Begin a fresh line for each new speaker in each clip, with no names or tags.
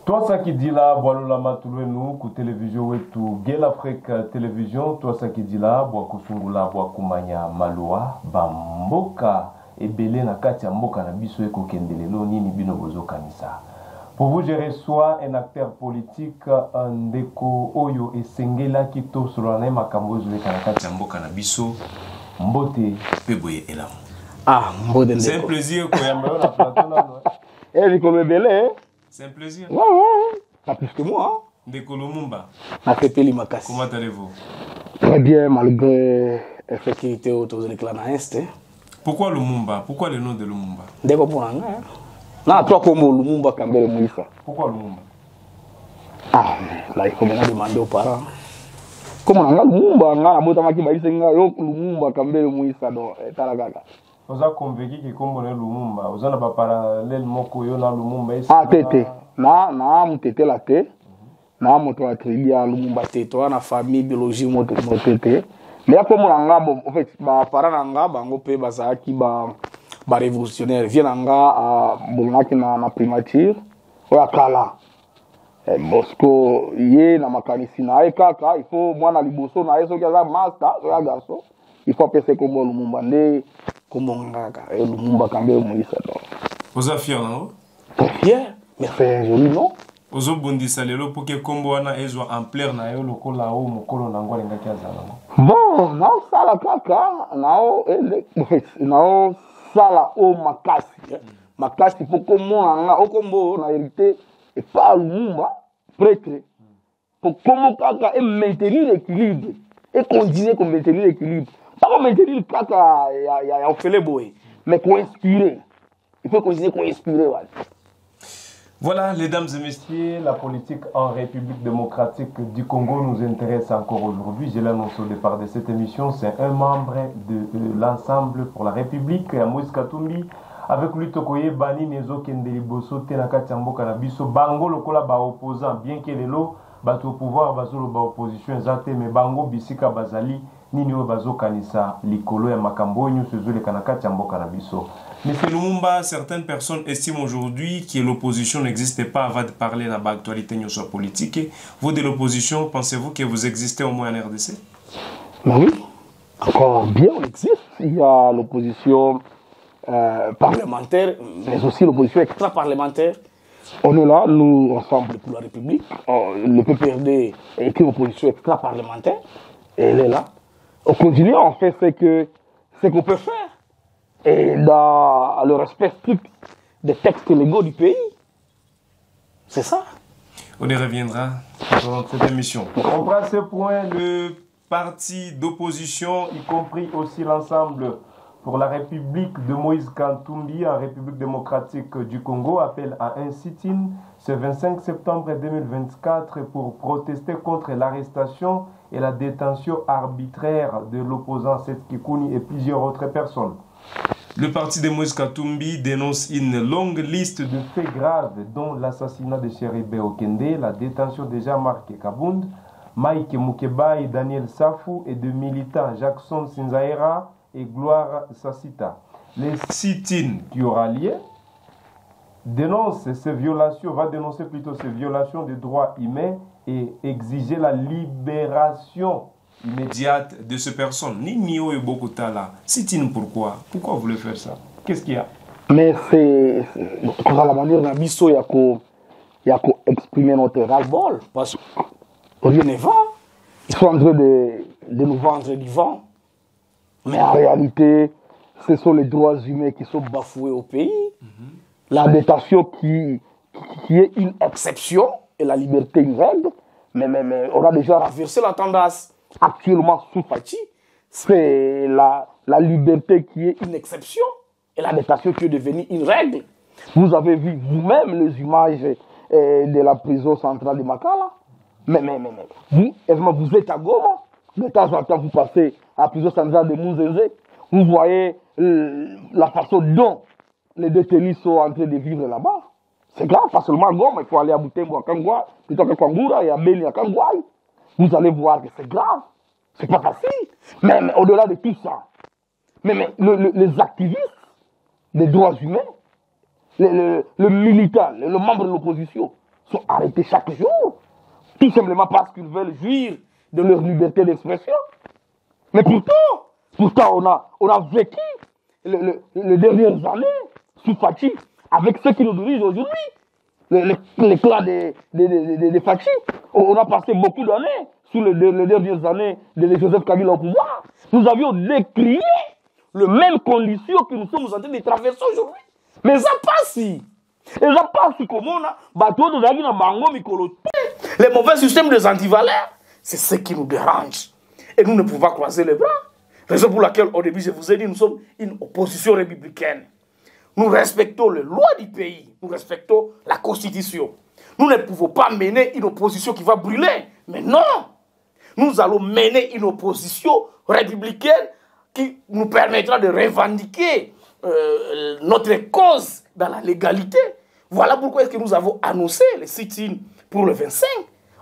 Toi, ça qui dit là, voilà la matulenu, ku télévision wetu, Gel Afrique Télévision, toi, ça qui dit là, boa kusungula, boa kumanya malua, bamboka, ebele na kati ya mboka na biso eko kendelelo, nini bino bozo kanisa. Pour vous, je reçois un acteur politique, un ndeko oyo esengela kito solana makambo zwe na kati ya mboka na biso, mbote peboye elam.
Ah, mbote ndeko.
C'est un plaisir ko yamba na plateau là.
Eh, ni comme belé.
C'est un plaisir.
Ouais, ouais. Pas plus que moi. Hein.
Ndeko Lumumba.
Comment
allez-vous?
Très bien, malgré l'insécurité autour de l'éclat na Est.
Pourquoi Lumumba? Pourquoi le nom de Lumumba?
Ndeko pour nga. Na toi comme Lumumba Kambele Moïsa.
Pourquoi Lumumba?
Ah, là il faut maintenant demander aux parents. Comment nga Lumumba nga na bota maki baise nga yo Lumumba Kambele Moïsa do talagaka.
Vous avez convaincu que comme on est Lumumba, vous avez pas parallèle moko yo na Lumumba ici.
Ah tete. Na mutete la te. Na moto atrilia Lumumba tete na famille biologie moto tete. Mais comme on nga bon en fait ba parents nga bango pe bazaki ba révolutionnaire vient nga a bolaki na primature oya kala. Bosco yé na makanisi na kaka il faut mwana liboso na yeso kaza master oya garçon. Il faut penser comme Lumumba ne comme ngaka Lumumba Kambele Moïsa.
Vous êtes fier non?
Bien, mais c'est joli non?
Ozo bondisa lelo pour que kombo wana ezwa ampleur na yo lokola o mokolo na ngwa lenga kiazala.
Bon, na sala kaka, na sala o makasi. Makasi pour komona nga o kombo na hérité et pas Lumumba prêtre. Pour comment kaka et maintenir l'équilibre et continuer comme maintenir l'équilibre. Pas comme maintenir le kaka ya ofele boy, mais qu'on inspirer. Il faut continuer qu'on inspirer voilà.
Voilà, mesdames et messieurs, la politique en République démocratique du Congo nous intéresse encore aujourd'hui. Je l'annonce au départ de cette émission. C'est un membre de l'Ensemble pour la République, Moïse Katumbi, avec lui Tokoye Bani Nezo Kendeli Boso Tenakati Amboka Nabiso, Bango Lokola ba opposant, bien qu'il est là, bato au pouvoir, bazolo ba opposition, zate, mais Bango Bisika Bazali, Nino Bazo Kanisa, Likolo et Makambo, Nyo Sezule Kanakati Amboka Nabiso. Monsieur Lumumba, certaines personnes estiment aujourd'hui que l'opposition n'existait pas avant de parler de l'actualité politique. Vous de l'opposition, pensez-vous que vous existez au moins en RDC?
Ben oui, encore bien on existe. Il y a l'opposition parlementaire, mais aussi l'opposition extra-parlementaire. On est là, nous, Ensemble pour la République. Le PPRD est une opposition extra-parlementaire. Et elle est là. On continue, on fait ce qu'on peut faire. Et dans le respect strict des textes légaux du pays. C'est ça.
On y reviendra dans cette émission. On prend ce point, le parti d'opposition, y compris aussi l'Ensemble pour la République de Moïse Katumbi, en République démocratique du Congo, appelle à un sit-in ce 25 septembre 2024 pour protester contre l'arrestation et la détention arbitraire de l'opposant Seth Kikuni et plusieurs autres personnes. Le parti de Moïse Katumbi dénonce une longue liste de faits graves, dont l'assassinat de Cheribe Okende, la détention de Jean-Marc Kabound, Mike Mukeba et Daniel Safou et de militants Jackson Sinzaera et Gloire Sassita. Les sit-in qui aura lieu dénonce ces violations, va dénoncer plutôt ces violations des droits humains et exiger la libération immédiate de ces personnes. Ni Mio et Bokutala. Sit-in pourquoi? Pourquoi vous voulez faire ça? Qu'est-ce qu'il y a?
Mais c'est dans la manière dont il y a exprimer notre ras-le-bol. Parce que rien n'est vent. Ils sont en train de nous vendre du vent. Mais en réalité, ce sont les droits humains qui sont bafoués au pays. La détention qui est une exception et la liberté une règle. Mais on a déjà renversé la tendance. Actuellement, sous Fati, c'est la liberté qui est une exception et la détention qui est devenue une règle. Vous avez vu vous-même les images de la prison centrale de Makala. Mais vous êtes à Goma. De temps en temps, vous passez à la prison centrale de Mouzenzé. Vous voyez la façon dont les détenus sont en train de vivre là-bas. C'est grave, pas seulement à Goma, il faut aller à Boutembo, à Kangwa, plutôt qu'à Kwangura et à Beni, à Kangwaï. Vous allez voir que c'est grave. C'est pas facile. Mais au-delà de tout ça, les activistes des droits humains, le militant, le membre de l'opposition, sont arrêtés chaque jour, tout simplement parce qu'ils veulent jouir de leur liberté d'expression. Mais pourtant on a vécu les dernières années sous Fachi, avec ceux qui nous dirigent aujourd'hui, l'éclat des Fachi. On a passé beaucoup d'années, sous les dernières années de Joseph Kabila au pouvoir. Nous avions décrié les mêmes conditions que nous sommes en train de traverser aujourd'hui. Mais ça passe. Et ça passe comment on a les mauvais systèmes des antivaleurs, c'est ce qui nous dérange. Et nous ne pouvons pas croiser les bras. Raison pour laquelle, au début, je vous ai dit, nous sommes une opposition républicaine. Nous respectons les lois du pays. Nous respectons la Constitution. Nous ne pouvons pas mener une opposition qui va brûler. Mais non! Nous allons mener une opposition républicaine qui nous permettra de revendiquer notre cause dans la légalité. Voilà pourquoi est-ce que nous avons annoncé le sit-in pour le 25,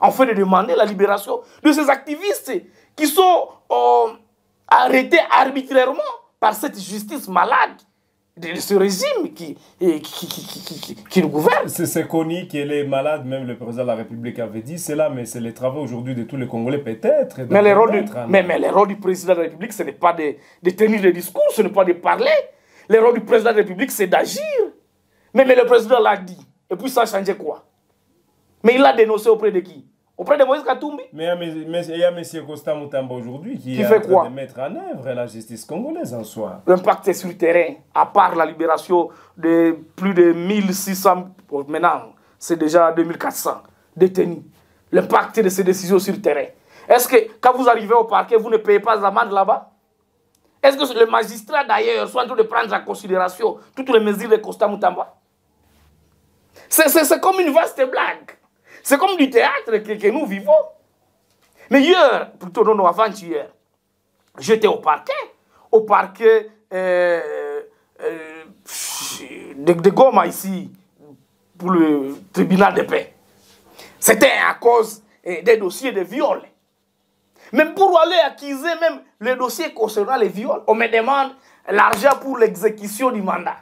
afin de demander la libération de ces activistes qui sont arrêtés arbitrairement par cette justice malade de ce régime qui nous gouverne.
C'est connu qu'il est malade, même le président de la République avait dit cela, mais c'est le travail aujourd'hui de tous les Congolais peut-être.
Mais le rôle du président de la République, ce n'est pas de tenir des discours, ce n'est pas de parler. Le rôle du président de la République, c'est d'agir. Mais le président l'a dit. Et puis ça a changé quoi? Mais il l'a dénoncé auprès de qui? Auprès de Moïse Katumbi.
Mais il y a M. Costa Mutamba aujourd'hui qui est
fait
en
quoi?
train de mettre en œuvre la justice congolaise en soi.
L'impact est sur le terrain, à part la libération de plus de 1600, maintenant c'est déjà 2400 détenus. L'impact de ces décisions sur le terrain. Est-ce que quand vous arrivez au parquet, vous ne payez pas l'amende là-bas? Est-ce que les magistrats d'ailleurs sont en train de prendre en considération toutes les mesures de Costa Mutamba? C'est comme une vaste blague. C'est comme du théâtre que nous vivons. Mais hier, plutôt non, avant-hier, j'étais au parquet de Goma ici, pour le tribunal de paix. C'était à cause des dossiers de viol. Même pour aller accuser même les dossiers concernant les viols, on me demande l'argent pour l'exécution du mandat.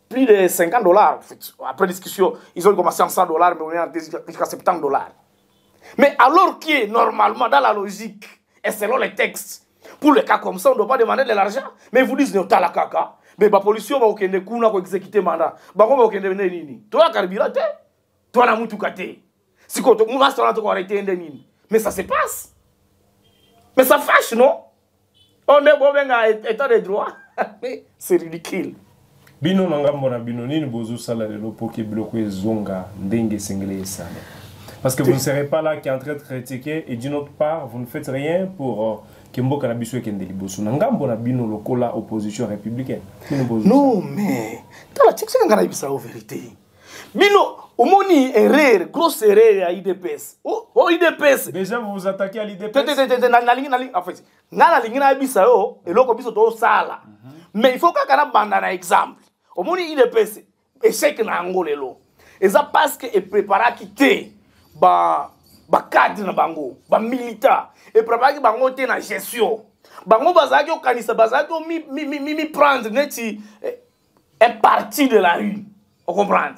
Plus de $50. Après discussion, ils ont commencé en $100, mais on est jusqu'à $70. Mais alors que normalement, dans la logique, et selon les textes, pour les cas comme ça, on ne doit pas demander de l'argent. Mais ils vous disent, non, la caca. Mais la police va exécuter le mandat. Bah, on va nini. Toi, carburate. Toi, la moutoukate. Si on a arrêté un nini. Mais ça se passe. Mais ça fâche, non? On est bon, état de droit. C'est ridicule.
Bino nangambo na bino nini bozo sala lelo poki bloqué zonga ndenge sengele sana. Parce que vous ne serez pas là qui est en train de critiquer et d'une autre part vous ne faites rien pour Kimbo Kanabiso et Kendeli Bosso. Nangambo na bino lokola opposition républicaine.
Non mais dans la tchèque c'est ngana bisa en vérité. Bino omoni erreur, grosse erreur à IDPS. Oh IDPS.
Déjà vous vous attaquez à l'IDPS.
En fait, ngana lingina bisa yo eloko biso to sala. Mais il faut que kana banda na exemple. Omoni IDPS échec na ngolelo. Et ça parce que e prépara quitter ba cadre na bango, ba militant et prépara ki bango te na gestion. Bango bazaki okanisa bazaki mi prendre neti un parti de la rue. On comprend?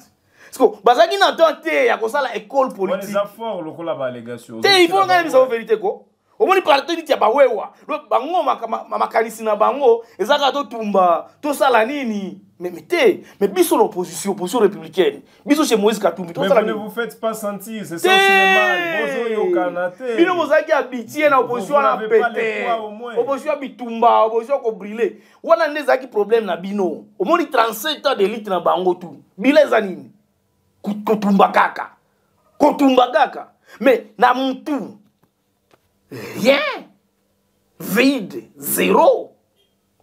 Parce que bazaki na tenté ya ko sala école politique.
Les affaires lokola ba allégation.
Il faut ngana bisa vérité ko. Omoni parti dit ya bawewa. Bango makanisi na bango ezaka to tumba, to sala nini. Mais biso l'opposition républicaine. Biso chez Moïse Katumbi.
Mais vous ne vous faites pas sentir, c'est ça c'est mal. Bonjour Yokanate.
Bino mozaki habitié na opposition na pété. Opposition bitumba, opposition ko brûler. Wana ndezaki problème na bino. Omoni 37 ans d'élite na bango tout. Bileza nini? Kotumba kaka. Kotumba kaka. Mais na mutu rien. Vide, zéro.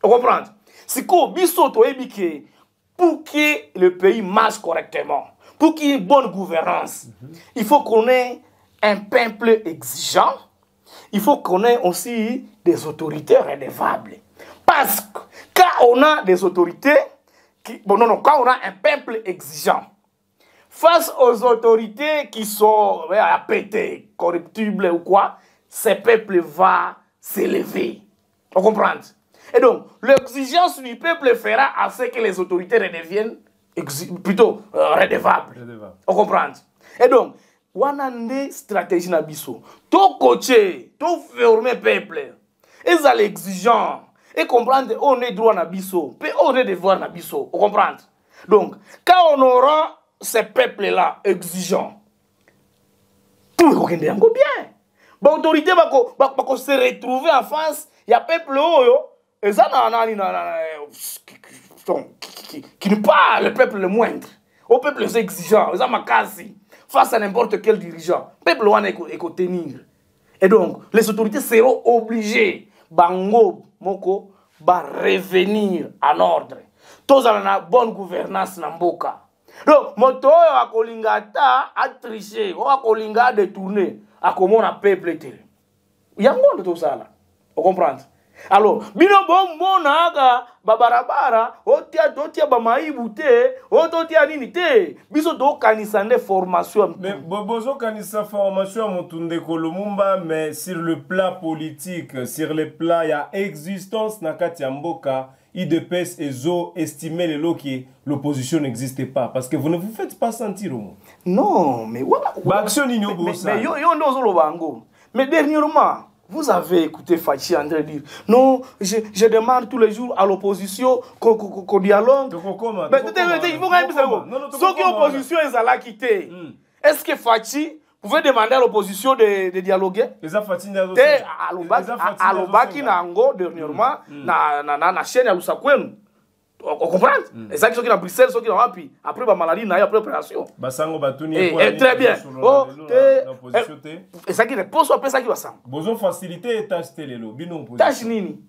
Vous comprenez? C'est quoi biso to ebike pour que le pays marche correctement, pour qu'il y ait une bonne gouvernance. Il faut qu'on ait un peuple exigeant. Il faut qu'on ait aussi des autorités redevables. Parce que quand on a des autorités quand on a un peuple exigeant face aux autorités qui sont à péter, corruptibles ou quoi, ce peuple va s'élever. Vous comprenez? Et donc, l'exigence du peuple fera à ce que les autorités redeviennent plutôt redevables. On comprend? Et donc, on a une stratégie na biso. To coacher, to former peuple. Et ça l'exigeant. Et comprendre, on est droit na biso. Puis on est devoir na biso. Vous comprenez? Donc, quand on aura ces peuples-là exigeants, tout le monde est encore bien. L'autorité va se retrouver en face. Il y a peuple et ça qui n'est pas le peuple le moindre. Au peuple les exigeants, les amakasi, face à n'importe quel dirigeant. Le peuple doit tenir. Et donc, les autorités seront obligées, bango, moko, va revenir en ordre. Tous ont une bonne gouvernance dans mboka. Donc, moto a kolingata a triché, ou a kolinga détourné, a comment on peuple était. Il y a un monde tout ça là. Vous comprenez? Alors, bino bon naga babarabara, otia bamaibu te, otia nini te, biso do kanisande formation.
Mais bozo kanisa formation motunde kolumumba, mais sur le plat politique, sur le plat il y a existence nakati mboka, IDPS et zo estimer les lots qui l'opposition n'existait pas parce que vous ne vous faites pas sentir au monde.
Non, mais voilà. Mais dernièrement, vous avez écouté Fachi André dire non, je demande tous les jours à l'opposition qu'on dialogue. Mais il faut quand même savoir. Ceux qui opposition, ils allaient quitter. Est-ce que Fachi pouvait demander à l'opposition de dialoguer? À l'Obaki Nango, dernièrement, na chaîne à Lusakwenu. On comprend? Et ça qui sont à Bruxelles, ceux qui ont appris. Après, la maladie, il y a après opération. Très bien. Et ça qui répond, après ça qui va ça.
Besoin de faciliter et tâche télé.
Tâche nini.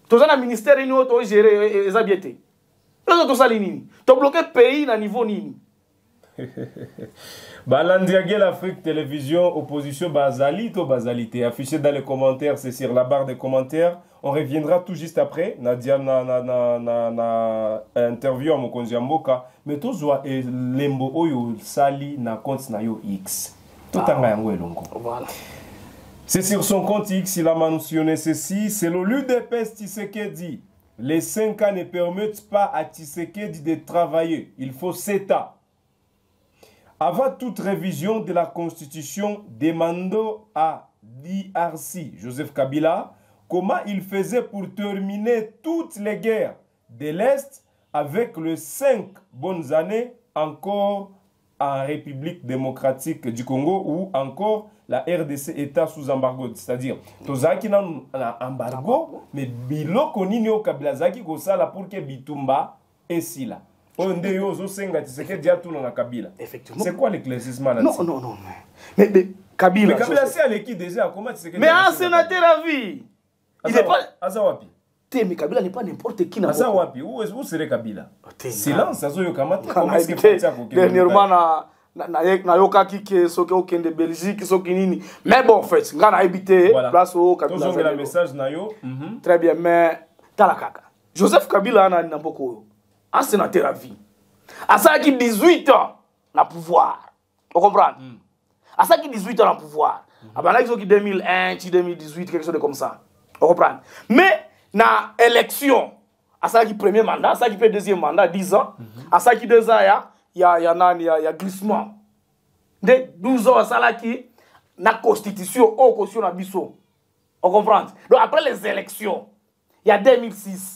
Tous les ministères, ils ont géré les habités. Nous avons tout ça, nini. Tu as bloqué le pays à niveau nini.
Balandiagé l'Afrique Télévision, opposition Bazali, to Bazalité. Affiché dans les commentaires, c'est sur la barre des commentaires. On reviendra tout juste après. Nadia na interview à Mokonzi Mboka. Mais tout soit lembo oyo sali na compte na yo X. Tout en gagnant longo.
Voilà.
C'est sur son compte X, il a mentionné ceci. C'est le l'UDPS Tshisekedi. Les 5 ans ne permettent pas à Tshisekedi de travailler. Il faut 7 ans. Avant toute révision de la Constitution, demandons à DRC, Joseph Kabila, comment il faisait pour terminer toutes les guerres de l'Est avec les 5 bonnes années encore en République démocratique du Congo ou encore la RDC État sous embargo. C'est-à-dire, tozaki na embargo, mais biloko nini o Kabila zaki kosala pour que Bitumba et Sila.
Effectivement.
C'est quoi l'éclaircissement là?
Non. Mais Kabila.
Mais Kabila, c'est avec qui déjà? Comment tu sais que
mais un sénateur à vie. Il n'est pas.
Azawapi.
Mais Kabila n'est pas n'importe qui.
Azawapi. Où serait Kabila? Silence, Azoyo Kamata.
Dernièrement, na yoka kike soki okende Belgique soki nini. Mais bon, en fait, on a habité place au Kabila.
Tous le message na yo.
Très bien, mais talakaka. Joseph Kabila a n'importe un sénateur à vie. À ça qui 18 ans, na pouvoir. Vous comprenez? À ça qui 18 ans, na pouvoir. À ça qui 2001, 2018, quelque chose de comme ça. Vous comprenez? Mais, na élection, à ça qui premier mandat, à ça qui fait deuxième mandat, 10 ans, à ça qui 2 ans, il y a glissement. De 12 ans, à ça qui, na constitution, au constitution, na biso. Vous comprenez? Donc, après les élections, il y a 2006.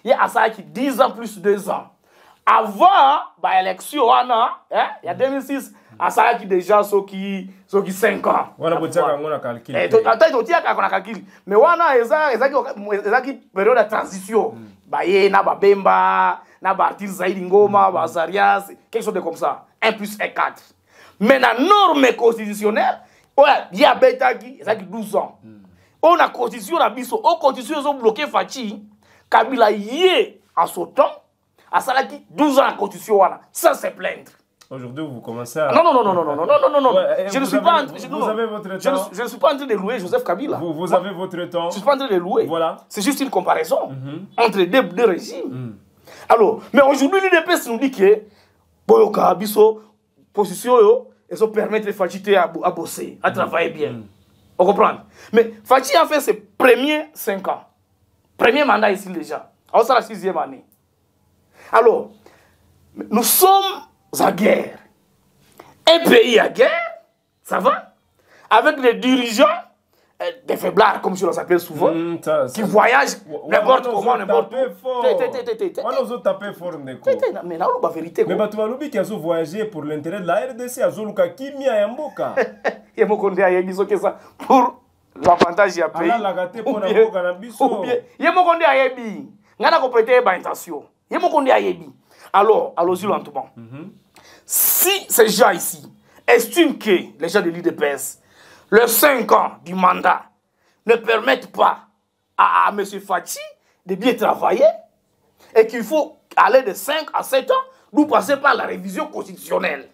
Il y a ça qui 10 ans plus 2 ans. Avant l'élection, il y a 2006, à ça qui déjà ceux qui 5 ans.
Voilà, on a calculé.
Mais on a qui période de transition. Na Babemba, na Bartil Zaïd Ngoma, Bazarias, quelque chose de comme ça. 1 plus 1, 4. Mais la norme constitutionnelle, il y a 12 ans. On a constitution, on a biso, on constitution, ils ont bloqué Fachi. Kabila y en son temps, à ça qui 12 ans en constitution, sans se plaindre.
Aujourd'hui, vous commencez à...
Non. Je ne suis pas en train...
Vous avez votre temps.
Je ne suis pas en train de louer Joseph Kabila.
Vous avez votre temps.
Je ne suis pas en train de louer.
Voilà.
C'est juste une comparaison entre deux régimes. Alors, mais aujourd'hui, l'UDPS nous dit que Boyoka, Bisso, position, ils ont permis de Fachi à bosser, à travailler bien. On comprend? Mais Fachi a fait ses premiers 5 ans. Premier mandat ici déjà. Alors, c'est la 6e année. Alors, nous sommes en guerre. un pays à guerre, ça va, avec les dirigeants, des faiblards, comme je les appelle souvent, qui voyagent n'importe comment, n'importe où.
On a tapé fort,
mais là, la vérité.
Mais tu vas l'oublier qu'ils ont voyagé pour l'intérêt de la RDC, à Zoluka, Kimia et Mboka.
Et mon condé a dit que ça pour l'avantage du pays.
Ou bien,
il y a mon condé a dit, il y a une intention. Il y a mon condé a dit. Alors, allons-y lentement. Si ces gens ici estiment que les gens de l'IDPS, les 5 ans du mandat ne permettent pas à M. Fachi de bien travailler et qu'il faut aller de 5 à 7 ans, nous passer par la révision constitutionnelle.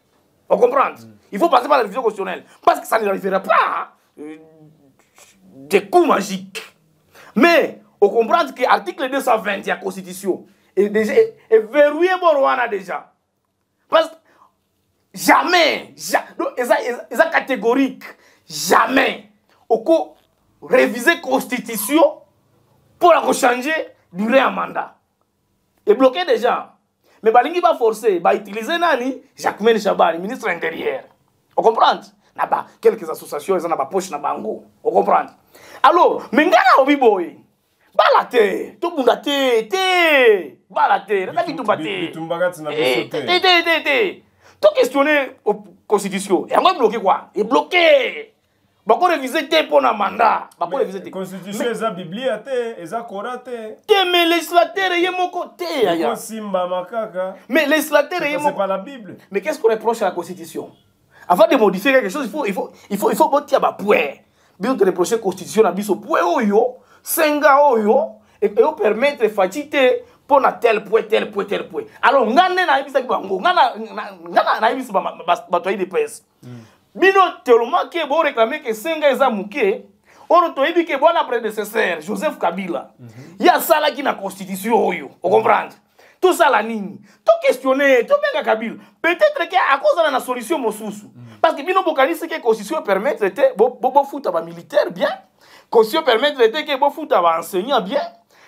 On comprend? Il faut passer par la révision constitutionnelle parce que ça n'arrivera pas des coups magiques. Mais on comprend que l'article 220 de la Constitution est verrouillé pour Rwanda déjà. Parce que jamais, c'est catégorique. Jamais, on peut réviser la Constitution pour la changer durant un mandat. Et bloquer déjà. Mais Balingi va forcer, va utiliser Nani, Jacquemin Chabani, ministre intérieur. On comprend? Il y a quelques associations, ils ont poche na bango. On comprend? Alors, mais ngana obiboy. Balate, tout le monde a té, balate, la vie tout baté. Tout questionner la Constitution. Et on va bloquer quoi? Et bloquer. On va réviser pour un mandat.
La Constitution, c'est la Bible, c'est la Coran.
Mais les législateurs, il y a mon côté. Mais les législateurs,
c'est pas la Bible.
Mais qu'est-ce qu'on reproche à la Constitution? Avant de modifier quelque chose, il faut botter à point. Bien de reprocher la Constitution à biso point oyo, senga oyo, et permettre de fatiguer pour tel point. Alors, ngane na ibisa kibango, ngana na ibisa batoyi de presse. Bino tellement que bon réclamer que senga eza muke, on to yebi que bon prédécesseur Joseph Kabila. Il y a ça là qui na constitution oyo, on comprend. Tout ça la nini. Tout questionner, tout bien Kabila. Peut-être que à cause de la solution mosusu. Parce que bino bokani c'est que constitution permet de traiter bo foot à militaire bien. Constitution permet de traiter que bo foot à enseignant bien.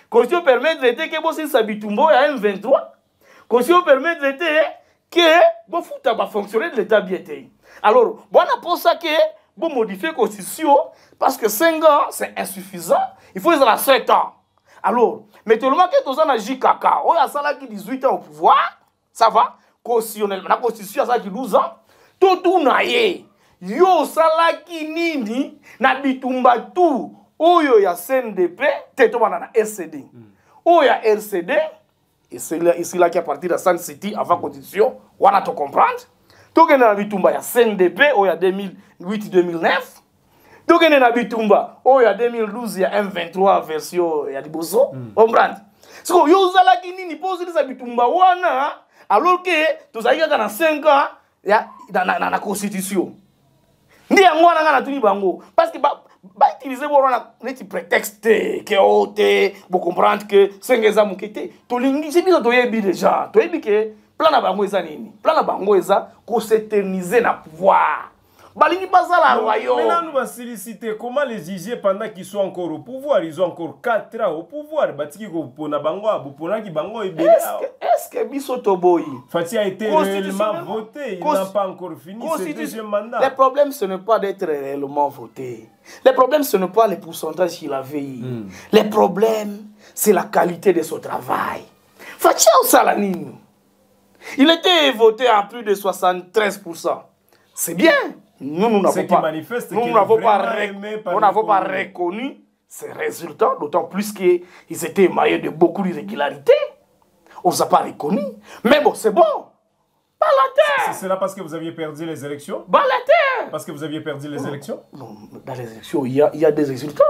Constitution permet de traiter que bo sin Bitumbo à M23. Constitution permet de traiter que bo foot à fonctionner de l'état bien. Alors, bon, on pense ça que bon modifier la constitution parce que 5 ans c'est insuffisant. Il faut être à 7 ans. Alors, mais tout le monde qui est dans la JKK, on a ça là qui 18 ans au pouvoir, ça va, constitutionnellement, la constitution ça qui 12 ans, tout naïe. Yo ça là qui nini, na bitumba tout, oyo ya CNDP, teto na RCD. Oyo ya RCD, et c'est là qui a parti de San City avant constitution, on a tout comprendre. Tout que na bitumba ya CNDP, oyo ya 2008-2009. Donc, il y a Bitumba, il y a 2012, il y a M23 version, il y a Diboso. Comprendre? C'est que yo zala kini ni pose de Bitumba wana, alors que tout ça y a dans 5 ans, il y a dans la constitution. Ni yango wana na tuni bango parce que ba utiliser borona neti prétexte que ote, pour comprendre que 5 ans mukete. To lingi c'est bien to yebi déjà. To yebi que plan na bango eza nini? Plan na bango eza ko s'éterniser na pouvoir. Balingi bazala royaume.
Maintenant, nous va solliciter comment les juger pendant qu'ils sont encore au pouvoir. Ils ont encore 4 ans au pouvoir. Batiki ko pona bango abupona ki bango ibele.
Est-ce que Bisoto Boy
Fati a été réellement voté. Il n'a pas encore fini ce deuxième mandat.
Le problème, ce n'est pas d'être réellement voté. Le problème, ce n'est pas les pourcentages qu'il avait eu. Le problème, c'est la qualité de son travail. Fati a Salanine. Il était voté à plus de 73%. C'est bien. Nous n'avons pas reconnu ces résultats, d'autant plus qu'ils étaient émaillés de beaucoup d'irrégularités. On ne les a pas reconnus. Mais bon, c'est bon. Balater.
C'est là parce que vous aviez perdu les élections?
Balater.
Parce que vous aviez perdu les élections?
Non, dans les élections, il y a des résultats.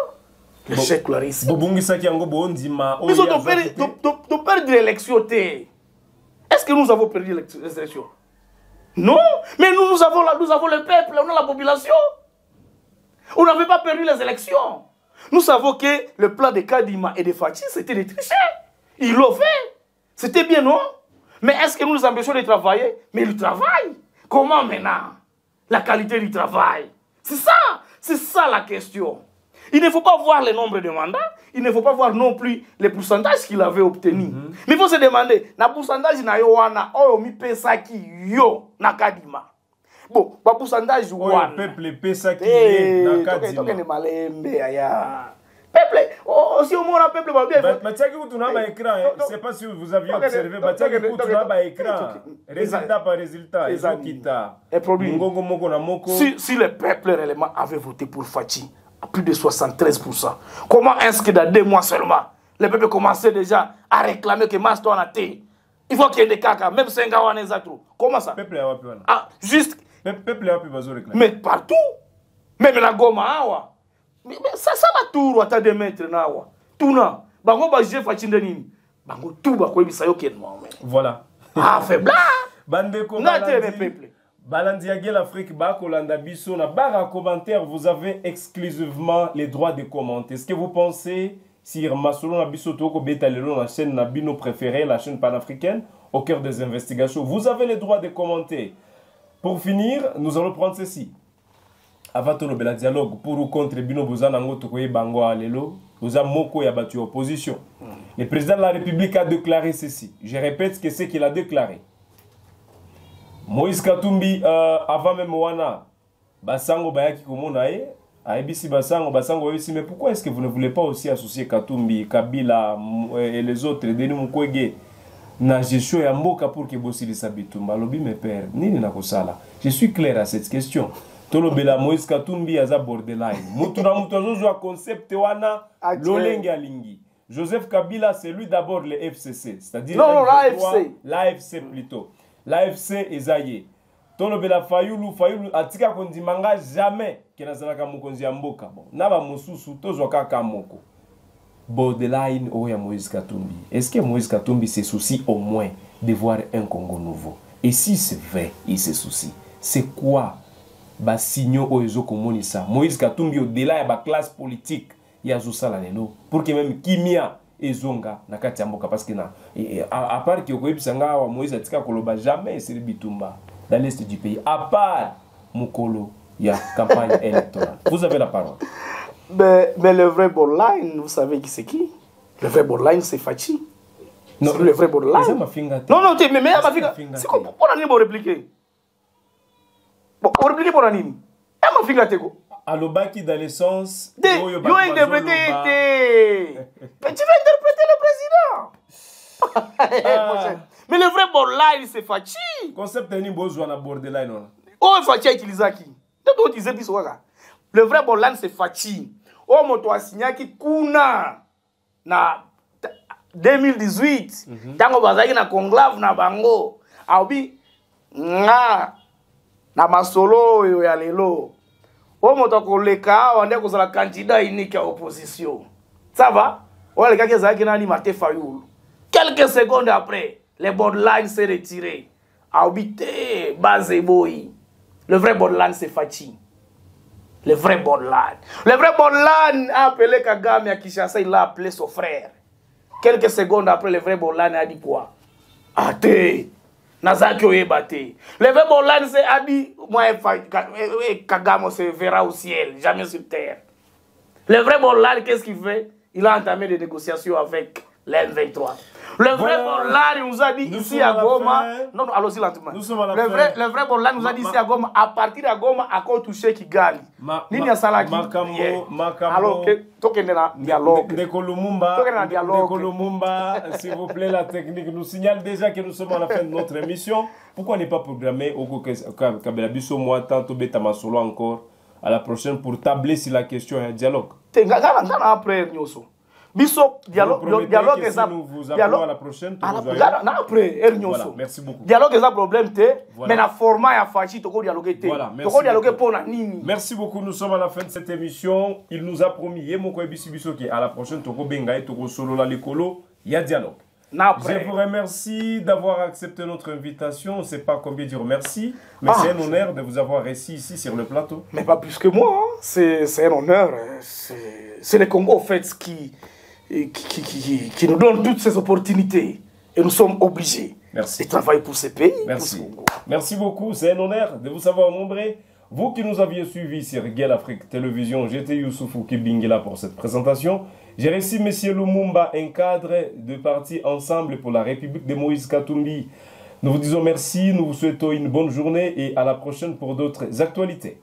L'échec la réussite.
Nous
avons perdu l'élection. Est-ce que nous avons perdu les élections? Non, mais nous avons le peuple, on a la population. On n'avait pas perdu les élections. Nous savons que le plan de Kadima et de Fachi, c'était des tricheurs. Ils l'ont fait. C'était bien, non? Mais est-ce que nous nous empêchons de travailler? Mais ils travaillent. Comment maintenant? La qualité du travail. C'est ça la question. Il ne faut pas voir le nombre de mandats, il ne faut pas voir non plus les pourcentages qu'il avait obtenus. Mais il faut se demander, le pourcentage na yo wana, oyo mi pesa ki yo na Kadima. bon ba pourcentage
wana peuple pesa qui est dans cadre
tokende malembe aya peuple aussi au moins peuple ba bien
Batiaki kutuna ba écran, je sais pas si vous aviez observé, Batiaki kutuna ba écran, résultat par résultat, ils ont quitté. Ngongo moko na moko.
Si le peuple réellement avait voté pour Fachi à plus de 73%, comment est-ce que dans 2 mois seulement, le peuple commençait déjà à réclamer que Masto en a été? Il faut qu'il y ait des caca, même 5 ans en trop. Comment ça?
Peuple a pu
ah, juste.
Peuple a pu réclamer.
Mais partout, même la Goma, awa. Mais ça va tout, attends de mettre nawa. Tout na. Bango ba je Fachi ndenini. Bango tout ba ko bisa yo kenwa.
Voilà.
Ah faible.
Bande ko
peuple.
Balandi Agel Afrique ba kolanda biso na barre à commentaire, vous avez exclusivement les droits de commenter. Est-ce que vous pensez si Masolo na biso toko beta lelo la chaîne na bino préférée, la chaîne panafricaine au cœur des investigations, vous avez les droits de commenter. Pour finir, nous allons prendre ceci. Avant de le dialogue pour ou contre Bino Bozanango Tokoye Bango Alelo, Oza Moko Yabatu opposition. Le président de la République a déclaré ceci. Je répète ce que c'est qu'il a déclaré. Moïse Katumbi, avant même Wana, Basango Bayaki Komonae, Aibisi Basango, Basango, mais pourquoi est-ce que vous ne voulez pas aussi associer Katumbi, Kabila et les autres, Denis Mukwege, na gestion ya mboka pour que Bossili Sabitumba, Lobi me père, Nini Nakosala. Je suis clair à cette question. Tolobela Moïse Katumbi aza borderline. Mutuna mutozo a concept wana lolenge alingi. Joseph Kabila c'est lui d'abord le FCC, c'est-à-dire l'AFC plutôt. L'AFC ezaye. Tolobela Fayulu atika kondimanga jamais kenazalaka mukonzi ya mboka. Bon, naba mususu tozo kaka moko. Borderline oya Moïse Katumbi. Est-ce que Moïse Katumbi se soucie au moins de voir un Congo nouveau? Et si c'est vrai, il se soucie. C'est quoi ba signaux oezo komonisa Moïse Katumbi au-delà ya ba classe politique ya zosala lelo pour que même kimia ezonga na kati ya mboka parce que na à part que okoyebisanga wa Moïse atika koloba jamais c'est bitumba dans l'est du pays à part mukolo ya campagne électorale. Vous avez la parole.
Mais le vrai borderline, vous savez qui c'est qui? Le vrai borderline c'est Fachi.
Non,
le vrai borderline. Non, mais ma finga. C'est quoi pour on va répliquer? Bon, on réplique pour Anini. Et ma finga teko.
Alobaki dans le sens
de yo interpréter. Mais tu vas interpréter le président. Mais le vrai borderline c'est Fachi.
Concept ni bozo na borderline on.
Oh Fachi a utilisé qui? Tu disais bisouaka. Le vrai borderline c'est Fachi. Oh moto asinyaki kuna na 2018. Tango bazaki na conclave na bango. Aobi nga na masolo yo ya lelo o moto koleka wande kozala candidat unique à opposition. Ça va? On les gars qui zaki nani Martin Fayulu. Quelques secondes après, les borderline s'est retiré. A habité Bazeboy. Le vrai borderline c'est Fachi. Le vrai borderline. Le vrai borderline a appelé Kagame à Kinshasa, il a appelé son frère. Quelques secondes après, le vrai borderline a dit quoi? Ate. Nazaki Oyebate. Le vrai borderline c'est a dit moi Kagame se verra au ciel, jamais sur terre. Le vrai borderline qu'est-ce qu'il fait? Il a entamé des négociations avec l'M23. Le vrai borderline nous a dit ici à Goma. Non, allons-y lentement. Le vrai borderline nous a dit ici à Goma, à partir de Goma, à quoi toucher qui gagne. Nini ya Salaki. Alors, tokende na dialogue.
Ndeko Lumumba, s'il vous plaît, la technique nous signale déjà que nous sommes à la fin de notre émission. Pourquoi n'est pas programmé au Kabila Biso moi tantôt beta masolo encore à la prochaine pour tabler sur la question et un dialogue.
Après Nyoso. Biso dialogue
est ça. Nous vous appelons à la prochaine.
Après
voilà, merci beaucoup.
Dialogue est un problème mais na format ya Fachi toko dialoguer te.
Voilà, merci beaucoup. Nous sommes à la fin de cette émission. Il nous a promis Yemoko Biso qui à la prochaine toko benga et toko solo la likolo, il y a dialogue. Je vous remercie d'avoir accepté notre invitation. On ne sait pas combien dire merci, mais c'est un honneur de vous avoir réussi ici sur le plateau.
Mais pas plus que moi, hein. C'est un honneur. C'est le Congo, en fait, qui nous donne toutes ces opportunités. Et nous sommes obligés de travailler pour ces pays.
Merci. Merci beaucoup. C'est un honneur de vous savoir nombreux. Vous qui nous aviez suivis sur Guel Afrique Télévision, j'étais Youssoufou Kibingila pour cette présentation. J'ai reçu M. Lumumba, un cadre de parti Ensemble pour la République de Moïse Katumbi. Nous vous disons merci, nous vous souhaitons une bonne journée et à la prochaine pour d'autres actualités.